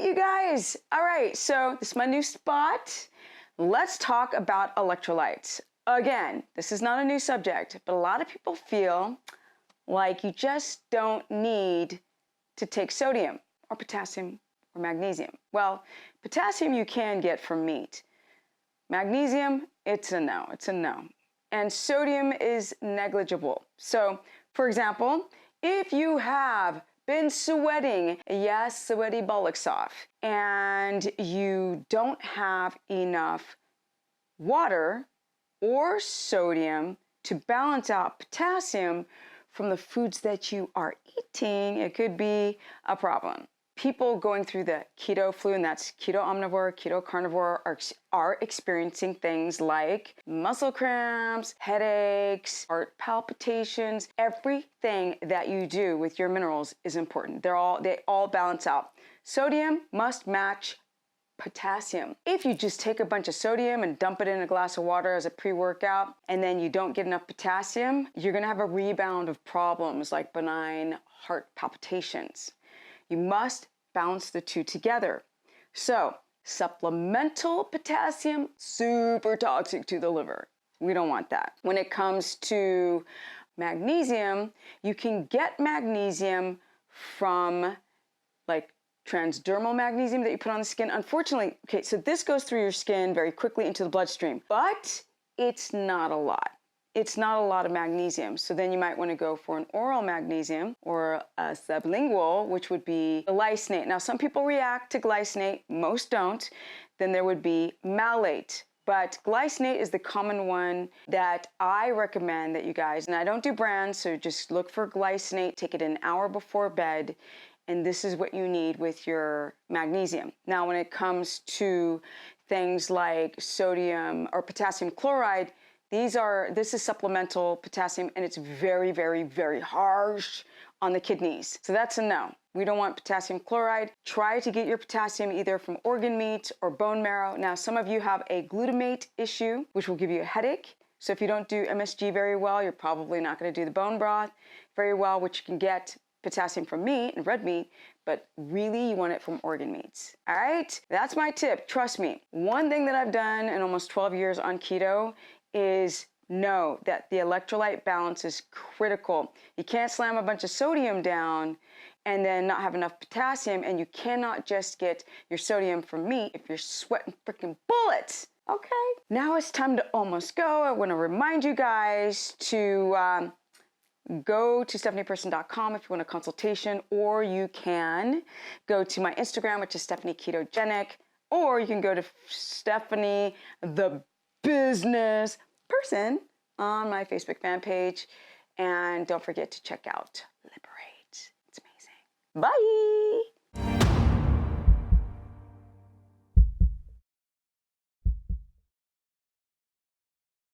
you guys. All right, so this is my new spot. Let's talk about electrolytes. Again, this is not a new subject, but a lot of people feel like you just don't need to take sodium or potassium or magnesium. Well, potassium you can get from meat. Magnesium, it's a no, And sodium is negligible. So, for example, if you have been sweating, yes, sweaty bullocks off, and you don't have enough water or sodium to balance out potassium from the foods that you are eating, it could be a problem. People going through the keto flu, and that's keto omnivore, keto carnivore, are experiencing things like muscle cramps, headaches, heart palpitations. Everything that you do with your minerals is important. They all balance out. Sodium must match potassium. If you just take a bunch of sodium and dump it in a glass of water as a pre-workout, and then you don't get enough potassium, you're gonna have a rebound of problems like benign heart palpitations. You must balance the two together. So, supplemental potassium, super toxic to the liver. We don't want that. When it comes to magnesium, you can get magnesium from like transdermal magnesium that you put on the skin. Unfortunately, okay, so this goes through your skin very quickly into the bloodstream, but it's not a lot. It's not a lot of magnesium. So then you might want to go for an oral magnesium or a sublingual, which would be glycinate. Now, some people react to glycinate, most don't. Then there would be malate. But glycinate is the common one that I recommend that you guys, and I don't do brands, so just look for glycinate, take it an hour before bed, and this is what you need with your magnesium. Now, when it comes to things like sodium or potassium chloride, this is supplemental potassium, and it's very, very, very harsh on the kidneys. So that's a no. We don't want potassium chloride. Try to get your potassium either from organ meat or bone marrow. Now, some of you have a glutamate issue, which will give you a headache. So if you don't do MSG very well, you're probably not going to do the bone broth very well, which you can get potassium from meat and red meat, but really you want it from organ meats. All right, that's my tip. Trust me. One thing that I've done in almost 12 years on keto is know that the electrolyte balance is critical. You can't slam a bunch of sodium down and then not have enough potassium, and you cannot just get your sodium from meat if you're sweating freaking bullets. Okay, now it's time to almost go. I want to remind you guys to go to stephanieperson.com if you want a consultation, or you can go to my Instagram, which is Stephanie Ketogenic, or you can go to Stephanie the Business Person on my Facebook fan page. And don't forget to check out Liberate. It's amazing. Bye.